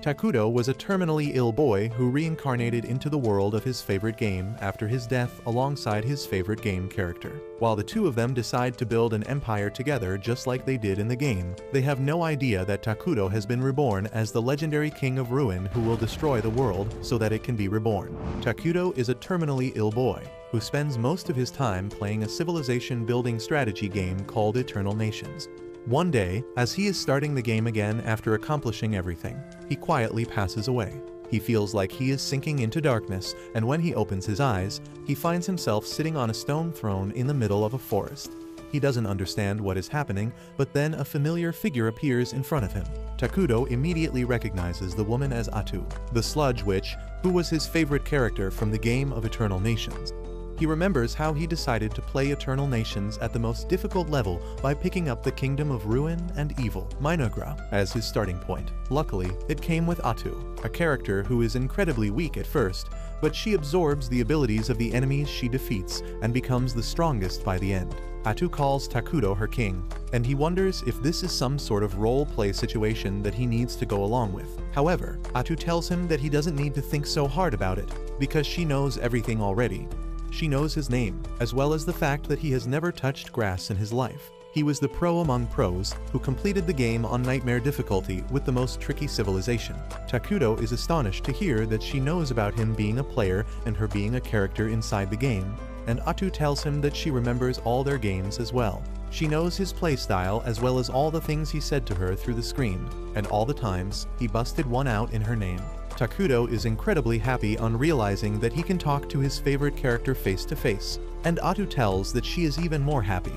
Takudo was a terminally ill boy who reincarnated into the world of his favorite game after his death alongside his favorite game character. While the two of them decide to build an empire together just like they did in the game, they have no idea that Takudo has been reborn as the legendary king of ruin who will destroy the world so that it can be reborn. Takudo is a terminally ill boy who spends most of his time playing a civilization-building strategy game called Eternal Nations. One day, as he is starting the game again after accomplishing everything, he quietly passes away. He feels like he is sinking into darkness, and when he opens his eyes, he finds himself sitting on a stone throne in the middle of a forest. He doesn't understand what is happening, but then a familiar figure appears in front of him. Takudo immediately recognizes the woman as Atu, the sludge witch, who was his favorite character from the game of Eternal Nations. He remembers how he decided to play Eternal Nations at the most difficult level by picking up the Kingdom of Ruin and Evil, Minogra, as his starting point. Luckily, it came with Atu, a character who is incredibly weak at first, but she absorbs the abilities of the enemies she defeats and becomes the strongest by the end. Atu calls Takudo her king, and he wonders if this is some sort of role-play situation that he needs to go along with. However, Atu tells him that he doesn't need to think so hard about it, because she knows everything already. She knows his name, as well as the fact that he has never touched grass in his life. He was the pro among pros who completed the game on nightmare difficulty with the most tricky civilization. Takudo is astonished to hear that she knows about him being a player and her being a character inside the game, and Atu tells him that she remembers all their games as well. She knows his playstyle as well as all the things he said to her through the screen, and all the times he busted one out in her name. Takudo is incredibly happy on realizing that he can talk to his favorite character face to face, and Atu tells that she is even more happy.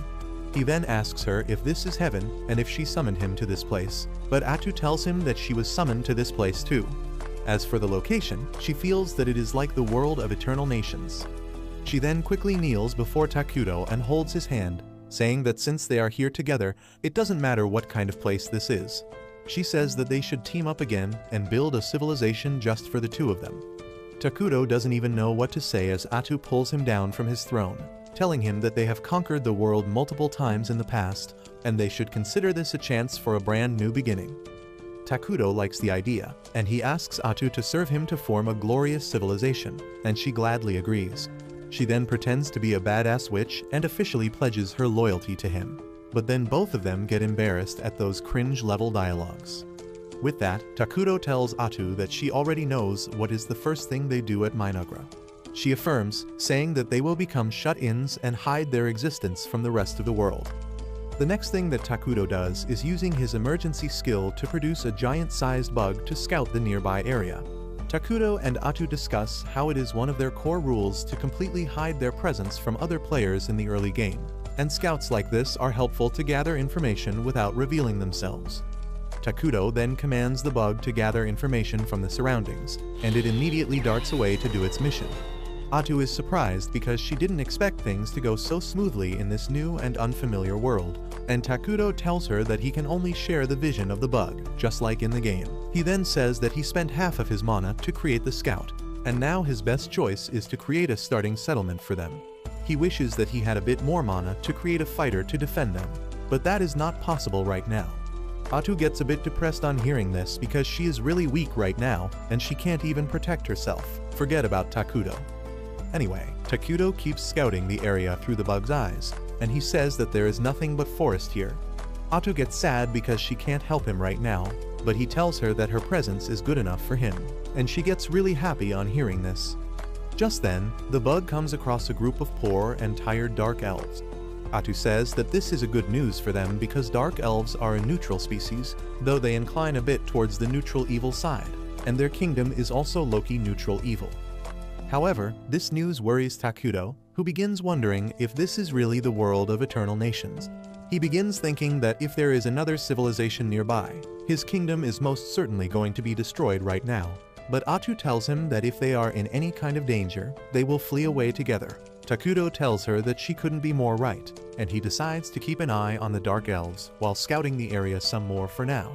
He then asks her if this is heaven and if she summoned him to this place, but Atu tells him that she was summoned to this place too. As for the location, she feels that it is like the world of Eternal Nations. She then quickly kneels before Takudo and holds his hand, saying that since they are here together, it doesn't matter what kind of place this is. She says that they should team up again and build a civilization just for the two of them. Takudo doesn't even know what to say as Atu pulls him down from his throne, telling him that they have conquered the world multiple times in the past, and they should consider this a chance for a brand new beginning. Takudo likes the idea, and he asks Atu to serve him to form a glorious civilization, and she gladly agrees. She then pretends to be a badass witch and officially pledges her loyalty to him. But then both of them get embarrassed at those cringe-level dialogues. With that, Takudo tells Atu that she already knows what is the first thing they do at Minogra. She affirms, saying that they will become shut-ins and hide their existence from the rest of the world. The next thing that Takudo does is using his emergency skill to produce a giant-sized bug to scout the nearby area. Takudo and Atu discuss how it is one of their core rules to completely hide their presence from other players in the early game, and scouts like this are helpful to gather information without revealing themselves. Takudo then commands the bug to gather information from the surroundings, and it immediately darts away to do its mission. Atu is surprised because she didn't expect things to go so smoothly in this new and unfamiliar world, and Takudo tells her that he can only share the vision of the bug, just like in the game. He then says that he spent half of his mana to create the scout, and now his best choice is to create a starting settlement for them. He wishes that he had a bit more mana to create a fighter to defend them, but that is not possible right now. Atu gets a bit depressed on hearing this because she is really weak right now and she can't even protect herself. Forget about Takudo. Anyway, Takudo keeps scouting the area through the bug's eyes, and he says that there is nothing but forest here. Atu gets sad because she can't help him right now, but he tells her that her presence is good enough for him, and she gets really happy on hearing this. Just then, the bug comes across a group of poor and tired dark elves. Atu says that this is a good news for them because dark elves are a neutral species, though they incline a bit towards the neutral evil side, and their kingdom is also low-key neutral evil. However, this news worries Takudo, who begins wondering if this is really the world of Eternal Nations. He begins thinking that if there is another civilization nearby, his kingdom is most certainly going to be destroyed right now. But Atu tells him that if they are in any kind of danger, they will flee away together. Takudo tells her that she couldn't be more right, and he decides to keep an eye on the Dark Elves while scouting the area some more for now.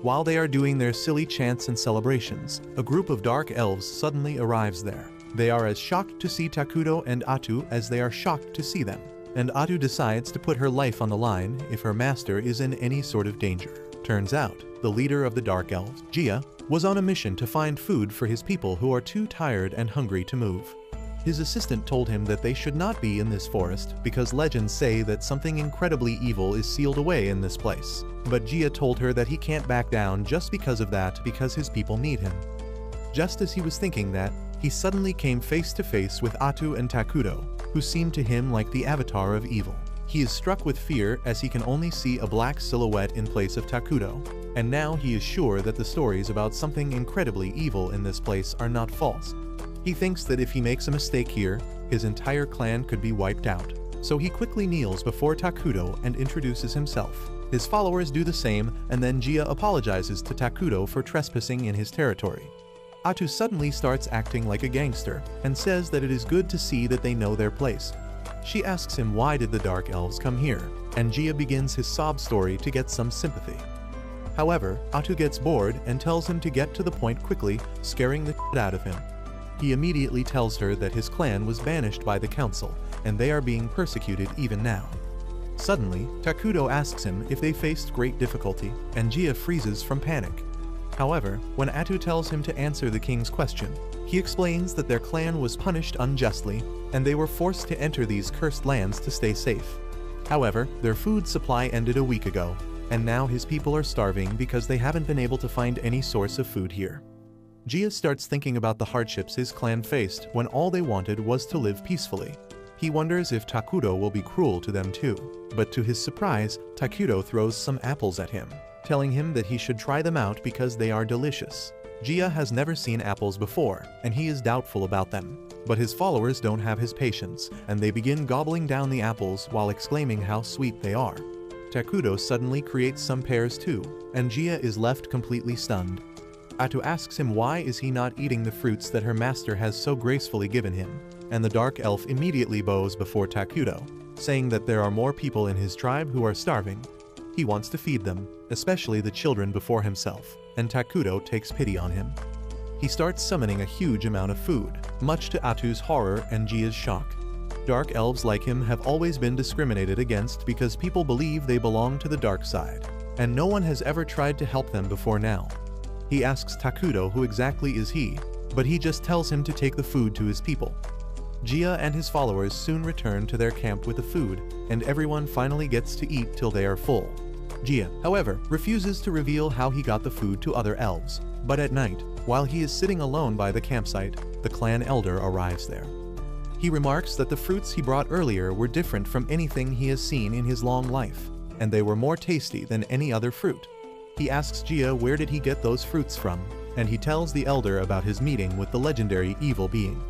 While they are doing their silly chants and celebrations, a group of Dark Elves suddenly arrives there. They are as shocked to see Takudo and Atu as they are shocked to see them, and Atu decides to put her life on the line if her master is in any sort of danger. Turns out, the leader of the Dark Elves, Gia, was on a mission to find food for his people who are too tired and hungry to move. His assistant told him that they should not be in this forest because legends say that something incredibly evil is sealed away in this place. But Jia told her that he can't back down just because of that, because his people need him. Just as he was thinking that, he suddenly came face to face with Atu and Takudo, who seemed to him like the avatar of evil. He is struck with fear as he can only see a black silhouette in place of Takudo, and now he is sure that the stories about something incredibly evil in this place are not false. He thinks that if he makes a mistake here, his entire clan could be wiped out. So he quickly kneels before Takudo and introduces himself. His followers do the same, and then Jia apologizes to Takudo for trespassing in his territory. Atu suddenly starts acting like a gangster and says that it is good to see that they know their place. She asks him why did the Dark Elves come here, and Jia begins his sob story to get some sympathy. However, Atu gets bored and tells him to get to the point quickly, scaring the shit out of him. He immediately tells her that his clan was banished by the council, and they are being persecuted even now. Suddenly, Takudo asks him if they faced great difficulty, and Jia freezes from panic. However, when Atu tells him to answer the king's question, he explains that their clan was punished unjustly, and they were forced to enter these cursed lands to stay safe. However, their food supply ended a week ago, and now his people are starving because they haven't been able to find any source of food here. Jia starts thinking about the hardships his clan faced when all they wanted was to live peacefully. He wonders if Takudo will be cruel to them too, but to his surprise, Takudo throws some apples at him, telling him that he should try them out because they are delicious. Jia has never seen apples before, and he is doubtful about them. But his followers don't have his patience, and they begin gobbling down the apples while exclaiming how sweet they are. Takudo suddenly creates some pears too, and Jia is left completely stunned. Atu asks him why is he not eating the fruits that her master has so gracefully given him, and the dark elf immediately bows before Takudo, saying that there are more people in his tribe who are starving. He wants to feed them, especially the children before himself, and Takudo takes pity on him. He starts summoning a huge amount of food, much to Atu's horror and Jia's shock. Dark elves like him have always been discriminated against because people believe they belong to the dark side, and no one has ever tried to help them before now. He asks Takudo who exactly is he, but he just tells him to take the food to his people. Jia and his followers soon return to their camp with the food, and everyone finally gets to eat till they are full. Jia, however, refuses to reveal how he got the food to other elves, but at night, while he is sitting alone by the campsite, the clan elder arrives there. He remarks that the fruits he brought earlier were different from anything he has seen in his long life, and they were more tasty than any other fruit. He asks Jia where did he get those fruits from, and he tells the elder about his meeting with the legendary evil being.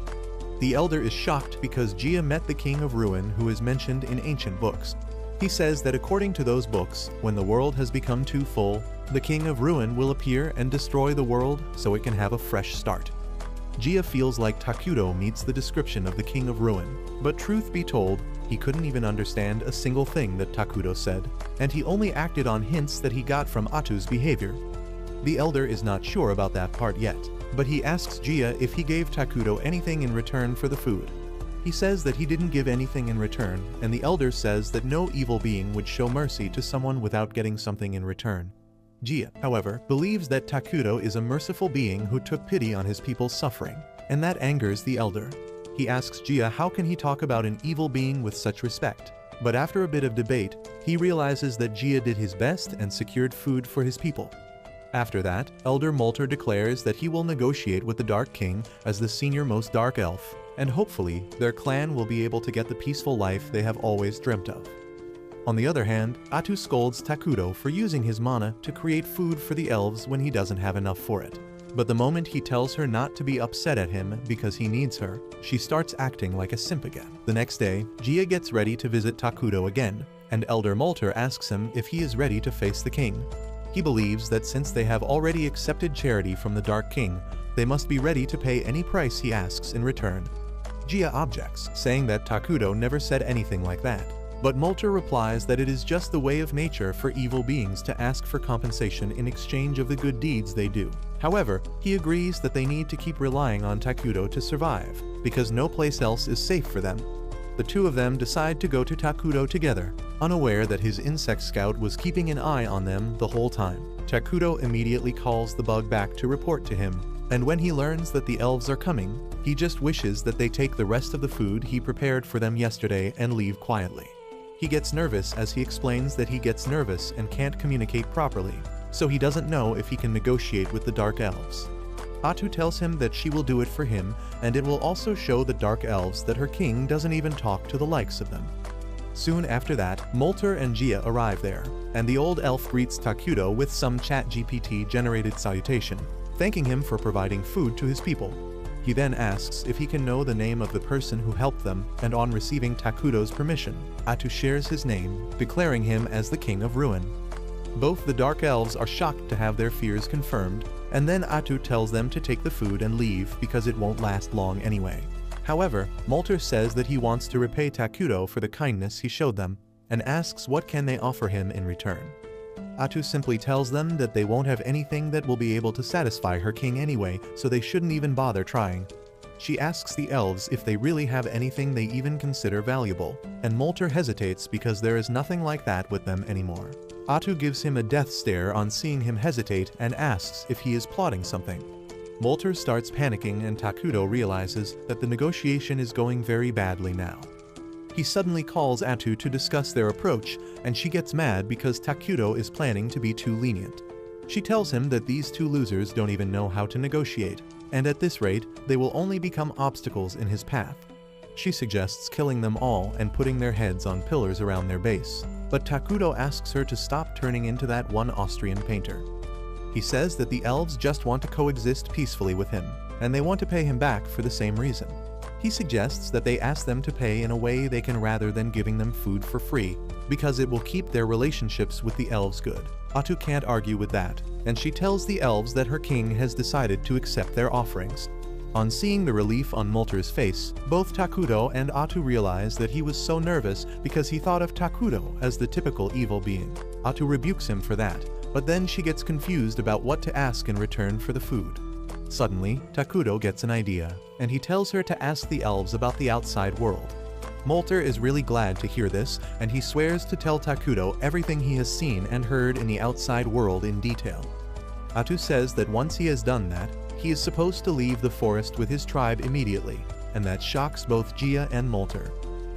The elder is shocked because Jia met the King of Ruin who is mentioned in ancient books. He says that according to those books, when the world has become too full, the King of Ruin will appear and destroy the world so it can have a fresh start. Jia feels like Takudo meets the description of the King of Ruin, but truth be told, he couldn't even understand a single thing that Takudo said, and he only acted on hints that he got from Atu's behavior. The elder is not sure about that part yet, but he asks Jia if he gave Takudo anything in return for the food. He says that he didn't give anything in return, and the elder says that no evil being would show mercy to someone without getting something in return. Jia, however, believes that Takudo is a merciful being who took pity on his people's suffering, and that angers the elder. He asks Jia how can he talk about an evil being with such respect, but after a bit of debate, he realizes that Jia did his best and secured food for his people. After that, Elder Molter declares that he will negotiate with the Dark King as the senior-most Dark Elf, and hopefully, their clan will be able to get the peaceful life they have always dreamt of. On the other hand, Atu scolds Takudo for using his mana to create food for the elves when he doesn't have enough for it. But the moment he tells her not to be upset at him because he needs her, she starts acting like a simp again. The next day, Jia gets ready to visit Takudo again, and Elder Molter asks him if he is ready to face the king. He believes that since they have already accepted charity from the Dark King, they must be ready to pay any price he asks in return. Jia objects, saying that Takudo never said anything like that. But Molter replies that it is just the way of nature for evil beings to ask for compensation in exchange of the good deeds they do. However, he agrees that they need to keep relying on Takudo to survive, because no place else is safe for them. The two of them decide to go to Takudo together, unaware that his insect scout was keeping an eye on them the whole time. Takudo immediately calls the bug back to report to him, and when he learns that the elves are coming, he just wishes that they take the rest of the food he prepared for them yesterday and leave quietly. He gets nervous as he explains that he gets nervous and can't communicate properly, so he doesn't know if he can negotiate with the Dark Elves. Atu tells him that she will do it for him, and it will also show the Dark Elves that her king doesn't even talk to the likes of them. Soon after that, Molter and Gia arrive there, and the old elf greets Takudo with some ChatGPT-generated salutation, thanking him for providing food to his people. He then asks if he can know the name of the person who helped them, and on receiving Takudo's permission, Atu shares his name, declaring him as the King of Ruin. Both the Dark Elves are shocked to have their fears confirmed, and then Atu tells them to take the food and leave because it won't last long anyway. However, Molter says that he wants to repay Takudo for the kindness he showed them, and asks what can they offer him in return. Atu simply tells them that they won't have anything that will be able to satisfy her king anyway, so they shouldn't even bother trying. She asks the elves if they really have anything they even consider valuable, and Molter hesitates because there is nothing like that with them anymore. Atu gives him a death stare on seeing him hesitate and asks if he is plotting something. Molter starts panicking and Takudo realizes that the negotiation is going very badly now. He suddenly calls Atu to discuss their approach, and she gets mad because Takudo is planning to be too lenient. She tells him that these two losers don't even know how to negotiate, and at this rate, they will only become obstacles in his path. She suggests killing them all and putting their heads on pillars around their base, but Takudo asks her to stop turning into that one Austrian painter. He says that the elves just want to coexist peacefully with him, and they want to pay him back for the same reason. He suggests that they ask them to pay in a way they can rather than giving them food for free, because it will keep their relationships with the elves good. Atu can't argue with that, and she tells the elves that her king has decided to accept their offerings. On seeing the relief on Molter's face, both Takudo and Atu realize that he was so nervous because he thought of Takudo as the typical evil being. Atu rebukes him for that, but then she gets confused about what to ask in return for the food. Suddenly, Takudo gets an idea, and he tells her to ask the elves about the outside world. Molter is really glad to hear this, and he swears to tell Takudo everything he has seen and heard in the outside world in detail. Atu says that once he has done that, he is supposed to leave the forest with his tribe immediately, and that shocks both Gia and Molter.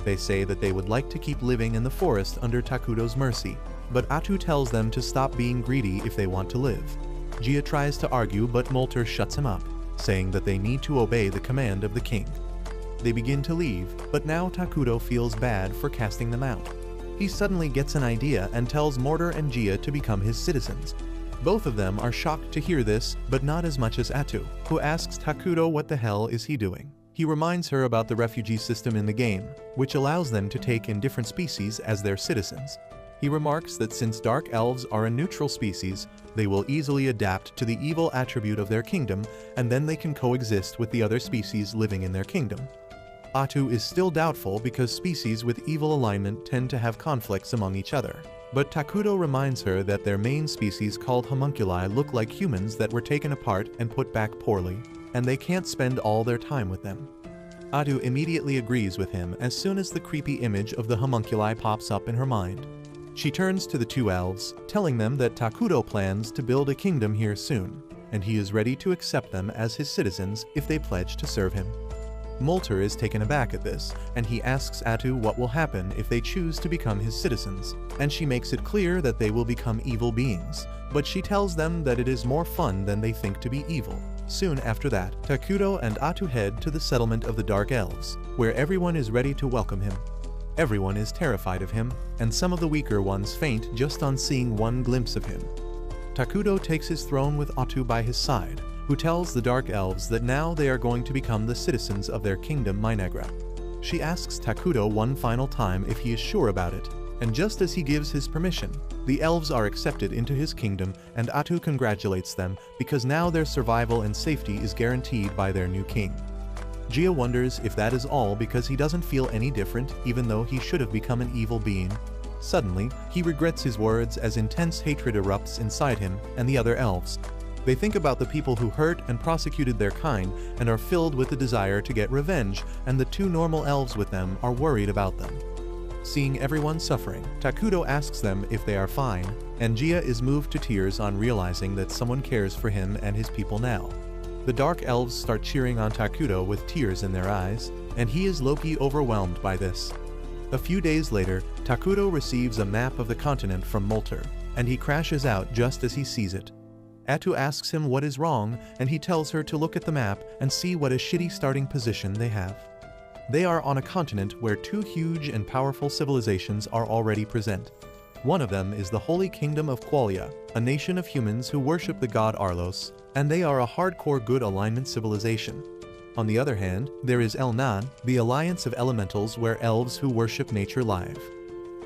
They say that they would like to keep living in the forest under Takudo's mercy, but Atu tells them to stop being greedy if they want to live. Gia tries to argue, but Molter shuts him up, saying that they need to obey the command of the king. They begin to leave, but now Takudo feels bad for casting them out. He suddenly gets an idea and tells Molter and Gia to become his citizens. Both of them are shocked to hear this, but not as much as Atu, who asks Takudo what the hell is he doing. He reminds her about the refugee system in the game, which allows them to take in different species as their citizens. He remarks that since Dark Elves are a neutral species, they will easily adapt to the evil attribute of their kingdom, and then they can coexist with the other species living in their kingdom. Atu is still doubtful because species with evil alignment tend to have conflicts among each other. But Takudo reminds her that their main species called homunculi look like humans that were taken apart and put back poorly, and they can't spend all their time with them. Atu immediately agrees with him as soon as the creepy image of the homunculi pops up in her mind. She turns to the two elves, telling them that Takudo plans to build a kingdom here soon, and he is ready to accept them as his citizens if they pledge to serve him. Molter is taken aback at this, and he asks Atu what will happen if they choose to become his citizens, and she makes it clear that they will become evil beings, but she tells them that it is more fun than they think to be evil. Soon after that, Takudo and Atu head to the settlement of the Dark Elves, where everyone is ready to welcome him. Everyone is terrified of him, and some of the weaker ones faint just on seeing one glimpse of him. Takudo takes his throne with Atu by his side, who tells the Dark Elves that now they are going to become the citizens of their kingdom Minegra. She asks Takudo one final time if he is sure about it, and just as he gives his permission, the elves are accepted into his kingdom, and Atu congratulates them because now their survival and safety is guaranteed by their new king. Gia wonders if that is all because he doesn't feel any different even though he should have become an evil being. Suddenly, he regrets his words as intense hatred erupts inside him and the other elves. They think about the people who hurt and prosecuted their kind and are filled with the desire to get revenge, and the two normal elves with them are worried about them. Seeing everyone suffering, Takudo asks them if they are fine, and Gia is moved to tears on realizing that someone cares for him and his people now. The Dark Elves start cheering on Takudo with tears in their eyes, and he is low-key overwhelmed by this. A few days later, Takudo receives a map of the continent from Molter, and he crashes out just as he sees it. Atu asks him what is wrong, and he tells her to look at the map and see what a shitty starting position they have. They are on a continent where two huge and powerful civilizations are already present. One of them is the Holy Kingdom of Qualia, a nation of humans who worship the god Arlos, and they are a hardcore good alignment civilization. On the other hand, there is El Nan, the alliance of elementals where elves who worship nature live.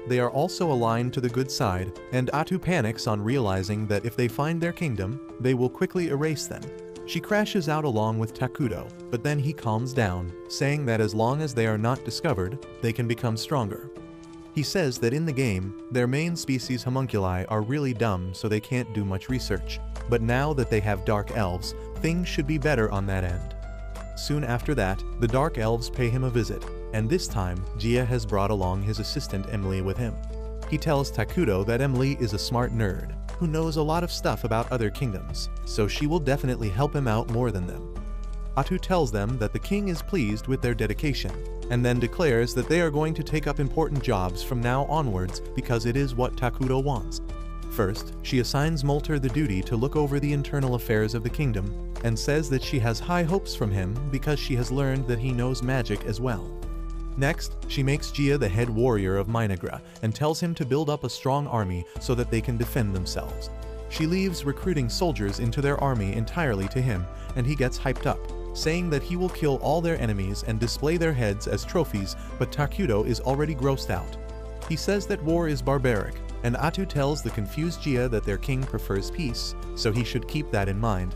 They are also aligned to the good side, and Atu panics on realizing that if they find their kingdom, they will quickly erase them. She crashes out along with Takudo, but then he calms down, saying that as long as they are not discovered, they can become stronger. He says that in the game, their main species homunculi are really dumb so they can't do much research, but now that they have dark elves, things should be better on that end. Soon after that, the Dark Elves pay him a visit, and this time, Gia has brought along his assistant Emily with him. He tells Takudo that Emily is a smart nerd, who knows a lot of stuff about other kingdoms, so she will definitely help him out more than them. Atu tells them that the king is pleased with their dedication, and then declares that they are going to take up important jobs from now onwards because it is what Takudo wants. First, she assigns Molter the duty to look over the internal affairs of the kingdom, and says that she has high hopes from him because she has learned that he knows magic as well. Next, she makes Gia the head warrior of Minagra and tells him to build up a strong army so that they can defend themselves. She leaves recruiting soldiers into their army entirely to him, and he gets hyped up, saying that he will kill all their enemies and display their heads as trophies, but Takudo is already grossed out. He says that war is barbaric, and Atu tells the confused Gia that their king prefers peace, so he should keep that in mind.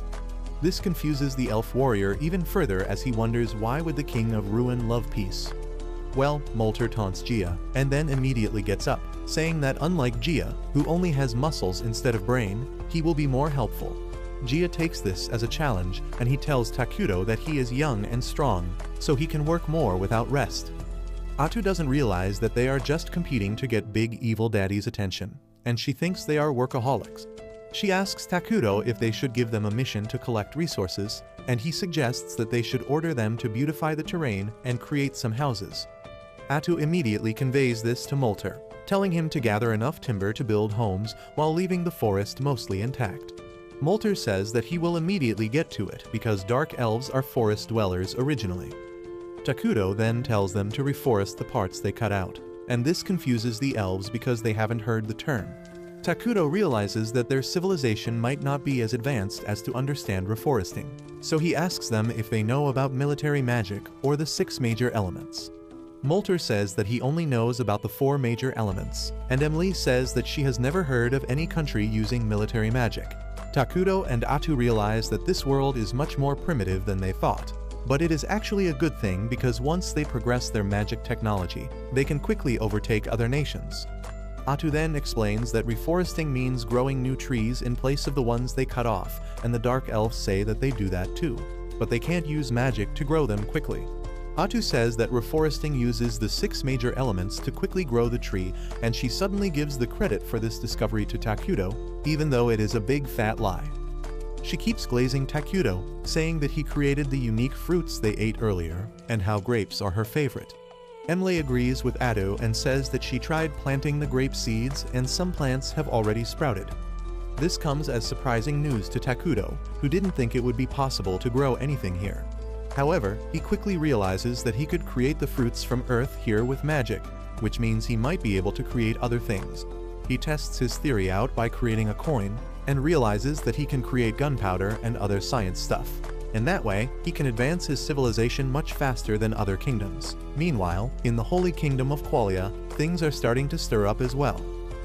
This confuses the elf warrior even further as he wonders why would the king of Ruin love peace. Well, Molter taunts Gia, and then immediately gets up, saying that unlike Gia, who only has muscles instead of brain, he will be more helpful. Gia takes this as a challenge, and he tells Takudo that he is young and strong, so he can work more without rest. Atu doesn't realize that they are just competing to get Big Evil Daddy's attention, and she thinks they are workaholics. She asks Takudo if they should give them a mission to collect resources, and he suggests that they should order them to beautify the terrain and create some houses. Atu immediately conveys this to Molter, telling him to gather enough timber to build homes while leaving the forest mostly intact. Molter says that he will immediately get to it because dark elves are forest dwellers originally. Takudo then tells them to reforest the parts they cut out, and this confuses the elves because they haven't heard the term. Takudo realizes that their civilization might not be as advanced as to understand reforesting, so he asks them if they know about military magic or the 6 major elements. Molter says that he only knows about the 4 major elements, and Emily says that she has never heard of any country using military magic. Takudo and Atu realize that this world is much more primitive than they thought, but it is actually a good thing because once they progress their magic technology, they can quickly overtake other nations. Atu then explains that reforesting means growing new trees in place of the ones they cut off, and the Dark Elves say that they do that too, but they can't use magic to grow them quickly. Atu says that reforesting uses the 6 major elements to quickly grow the tree, and she suddenly gives the credit for this discovery to Takudo, even though it is a big fat lie. She keeps glazing Takudo, saying that he created the unique fruits they ate earlier, and how grapes are her favorite. Emily agrees with Atu and says that she tried planting the grape seeds and some plants have already sprouted. This comes as surprising news to Takudo, who didn't think it would be possible to grow anything here. However, he quickly realizes that he could create the fruits from Earth here with magic, which means he might be able to create other things. He tests his theory out by creating a coin, and realizes that he can create gunpowder and other science stuff. In that way, he can advance his civilization much faster than other kingdoms. Meanwhile, in the Holy Kingdom of Qualia, things are starting to stir up as well.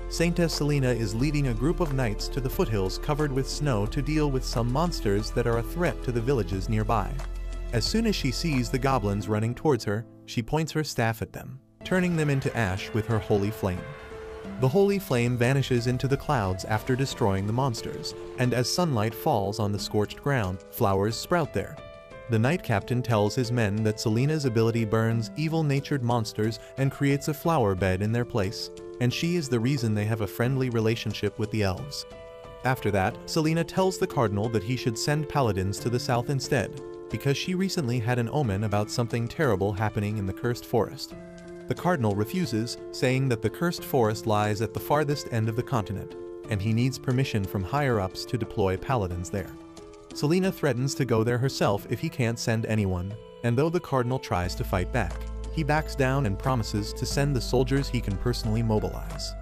Saintess Selena is leading a group of knights to the foothills covered with snow to deal with some monsters that are a threat to the villages nearby. As soon as she sees the goblins running towards her, she points her staff at them, turning them into ash with her holy flame. The holy flame vanishes into the clouds after destroying the monsters, and as sunlight falls on the scorched ground, flowers sprout there. The Knight Captain tells his men that Selina's ability burns evil-natured monsters and creates a flower bed in their place, and she is the reason they have a friendly relationship with the elves. After that, Selina tells the Cardinal that he should send paladins to the south instead, because she recently had an omen about something terrible happening in the Cursed Forest. The Cardinal refuses, saying that the Cursed Forest lies at the farthest end of the continent, and he needs permission from higher-ups to deploy paladins there. Selina threatens to go there herself if he can't send anyone, and though the Cardinal tries to fight back, he backs down and promises to send the soldiers he can personally mobilize.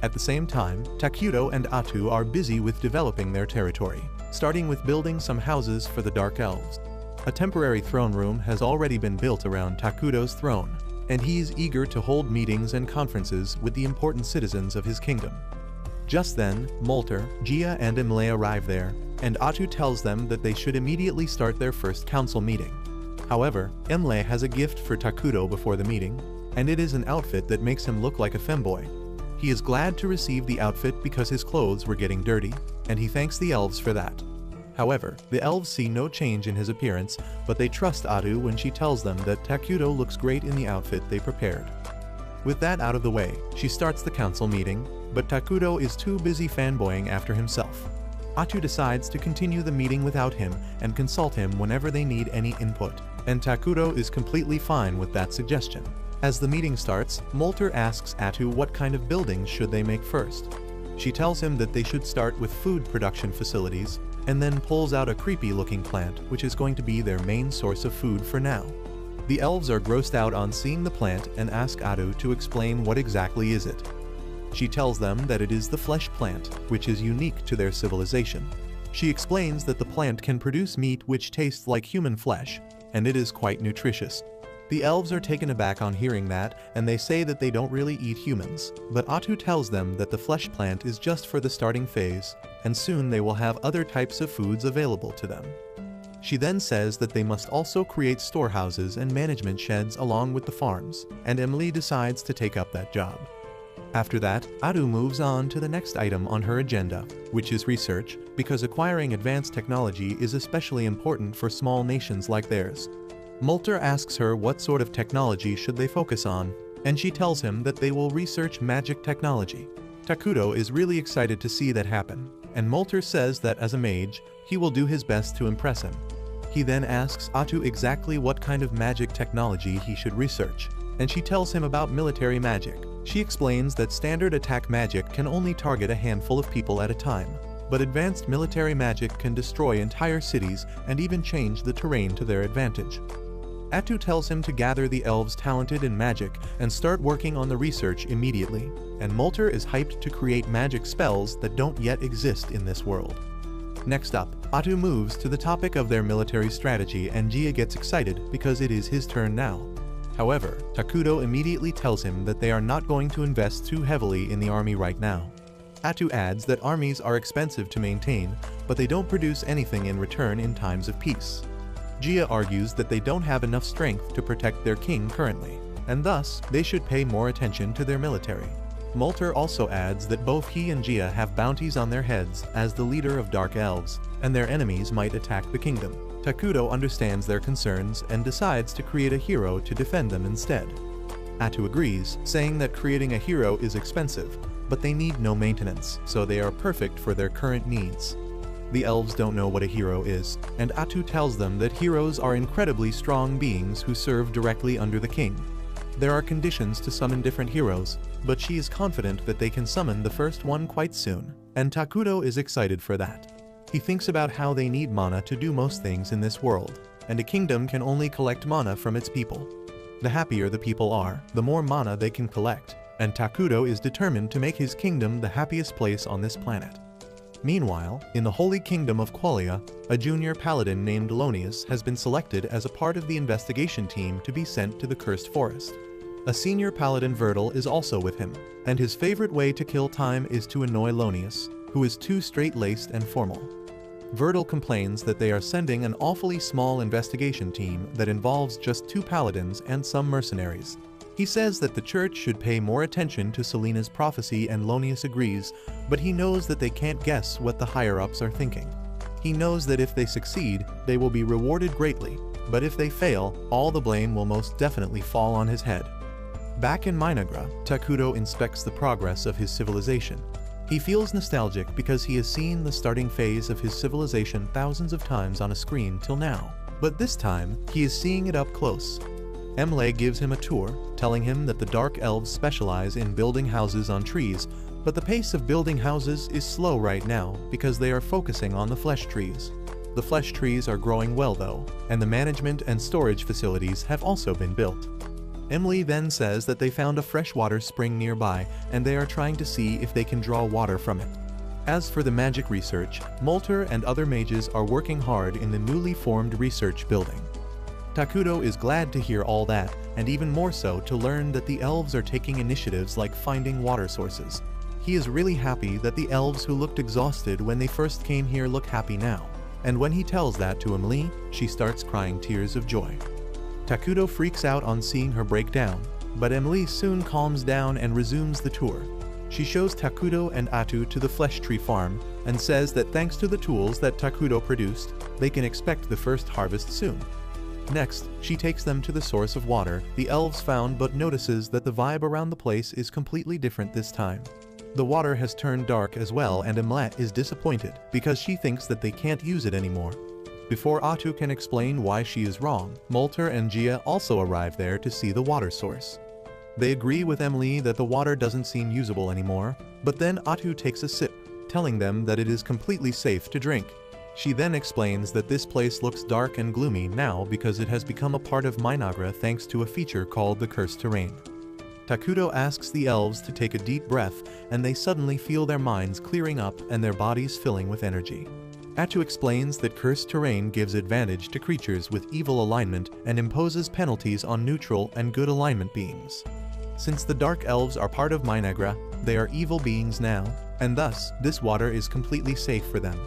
At the same time, Takuto and Atu are busy with developing their territory, starting with building some houses for the Dark Elves. A temporary throne room has already been built around Takuto's throne, and he is eager to hold meetings and conferences with the important citizens of his kingdom. Just then, Molter, Gia and Imle arrive there, and Atu tells them that they should immediately start their first council meeting. However, Imle has a gift for Takuto before the meeting, and it is an outfit that makes him look like a femboy. He is glad to receive the outfit because his clothes were getting dirty, and he thanks the elves for that. However, the elves see no change in his appearance, but they trust Atu when she tells them that Takuto looks great in the outfit they prepared. With that out of the way, she starts the council meeting, but Takuto is too busy fanboying after himself. Atu decides to continue the meeting without him and consult him whenever they need any input, and Takuto is completely fine with that suggestion. As the meeting starts, Molter asks Atu what kind of buildings should they make first. She tells him that they should start with food production facilities, and then pulls out a creepy-looking plant which is going to be their main source of food for now. The elves are grossed out on seeing the plant and ask Atu to explain what exactly is it. She tells them that it is the flesh plant, which is unique to their civilization. She explains that the plant can produce meat which tastes like human flesh, and it is quite nutritious. The elves are taken aback on hearing that, and they say that they don't really eat humans, but Atu tells them that the flesh plant is just for the starting phase, and soon they will have other types of foods available to them. She then says that they must also create storehouses and management sheds along with the farms, and Emily decides to take up that job. After that, Atu moves on to the next item on her agenda, which is research, because acquiring advanced technology is especially important for small nations like theirs. Molter asks her what sort of technology should they focus on, and she tells him that they will research magic technology. Takuto is really excited to see that happen, and Molter says that as a mage, he will do his best to impress him. He then asks Atu exactly what kind of magic technology he should research, and she tells him about military magic. She explains that standard attack magic can only target a handful of people at a time, but advanced military magic can destroy entire cities and even change the terrain to their advantage. Atu tells him to gather the elves talented in magic and start working on the research immediately, and Molter is hyped to create magic spells that don't yet exist in this world. Next up, Atu moves to the topic of their military strategy, and Gia gets excited because it is his turn now. However, Takuto immediately tells him that they are not going to invest too heavily in the army right now. Atu adds that armies are expensive to maintain, but they don't produce anything in return in times of peace. Gia argues that they don't have enough strength to protect their king currently, and thus they should pay more attention to their military. Molter also adds that both he and Gia have bounties on their heads as the leader of Dark Elves, and their enemies might attack the kingdom. Takuto understands their concerns and decides to create a hero to defend them instead. Atu agrees, saying that creating a hero is expensive, but they need no maintenance, so they are perfect for their current needs. The elves don't know what a hero is, and Atu tells them that heroes are incredibly strong beings who serve directly under the king. There are conditions to summon different heroes, but she is confident that they can summon the first one quite soon, and Takuto is excited for that. He thinks about how they need mana to do most things in this world, and a kingdom can only collect mana from its people. The happier the people are, the more mana they can collect, and Takuto is determined to make his kingdom the happiest place on this planet. Meanwhile, in the Holy Kingdom of Qualia, a junior paladin named Lonius has been selected as a part of the investigation team to be sent to the Cursed Forest. A senior paladin Verdal is also with him, and his favorite way to kill time is to annoy Lonius, who is too straight-laced and formal. Verdal complains that they are sending an awfully small investigation team that involves just 2 paladins and some mercenaries. He says that the church should pay more attention to Selena's prophecy, and Lonius agrees, but he knows that they can't guess what the higher-ups are thinking. He knows that if they succeed, they will be rewarded greatly, but if they fail, all the blame will most definitely fall on his head. Back in Minagra, Takudo inspects the progress of his civilization. He feels nostalgic because he has seen the starting phase of his civilization thousands of times on a screen till now, but this time, he is seeing it up close. Emle gives him a tour, telling him that the Dark Elves specialize in building houses on trees, but the pace of building houses is slow right now because they are focusing on the flesh trees. The flesh trees are growing well though, and the management and storage facilities have also been built. Emily then says that they found a freshwater spring nearby and they are trying to see if they can draw water from it. As for the magic research, Molter and other mages are working hard in the newly formed research building. Takudo is glad to hear all that, and even more so to learn that the elves are taking initiatives like finding water sources. He is really happy that the elves who looked exhausted when they first came here look happy now, and when he tells that to Emily, she starts crying tears of joy. Takudo freaks out on seeing her break down, but Emily soon calms down and resumes the tour. She shows Takudo and Atu to the flesh tree farm and says that thanks to the tools that Takudo produced, they can expect the first harvest soon. Next, she takes them to the source of water the elves found, but notices that the vibe around the place is completely different this time. The water has turned dark as well, and Emlet is disappointed because she thinks that they can't use it anymore. Before Atu can explain why she is wrong, Molter and Gia also arrive there to see the water source. They agree with Emily that the water doesn't seem usable anymore, but then Atu takes a sip, telling them that it is completely safe to drink. She then explains that this place looks dark and gloomy now because it has become a part of Minagra thanks to a feature called the Cursed Terrain. Takudo asks the elves to take a deep breath, and they suddenly feel their minds clearing up and their bodies filling with energy. Atu explains that Cursed Terrain gives advantage to creatures with evil alignment and imposes penalties on neutral and good alignment beings. Since the Dark Elves are part of Minagra, they are evil beings now, and thus, this water is completely safe for them.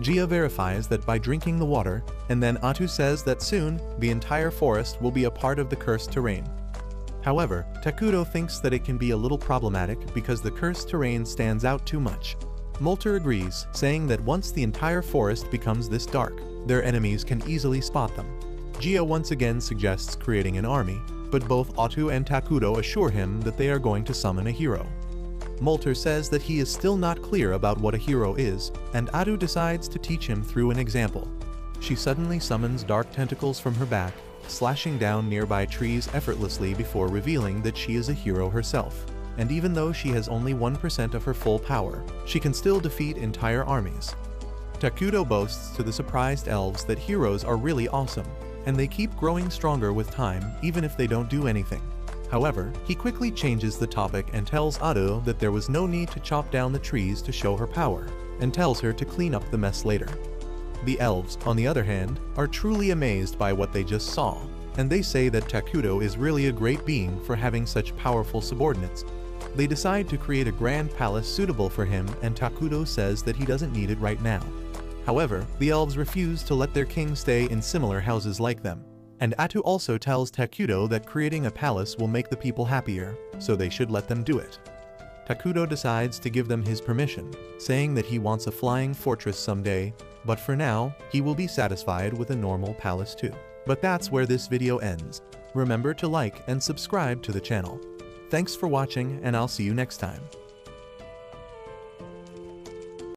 Gia verifies that by drinking the water, and then Atu says that soon, the entire forest will be a part of the Cursed Terrain. However, Takudo thinks that it can be a little problematic because the Cursed Terrain stands out too much. Molter agrees, saying that once the entire forest becomes this dark, their enemies can easily spot them. Gia once again suggests creating an army, but both Atu and Takudo assure him that they are going to summon a hero. Molter says that he is still not clear about what a hero is, and Atu decides to teach him through an example. She suddenly summons dark tentacles from her back, slashing down nearby trees effortlessly before revealing that she is a hero herself. And even though she has only 1% of her full power, she can still defeat entire armies. Takudo boasts to the surprised elves that heroes are really awesome, and they keep growing stronger with time even if they don't do anything. However, he quickly changes the topic and tells Atu that there was no need to chop down the trees to show her power, and tells her to clean up the mess later. The elves, on the other hand, are truly amazed by what they just saw, and they say that Takudo is really a great being for having such powerful subordinates. They decide to create a grand palace suitable for him, and Takudo says that he doesn't need it right now. However, the elves refuse to let their king stay in similar houses like them. And Atu also tells Takudo that creating a palace will make the people happier, so they should let them do it. Takudo decides to give them his permission, saying that he wants a flying fortress someday, but for now, he will be satisfied with a normal palace too. But that's where this video ends. Remember to like and subscribe to the channel. Thanks for watching, and I'll see you next time.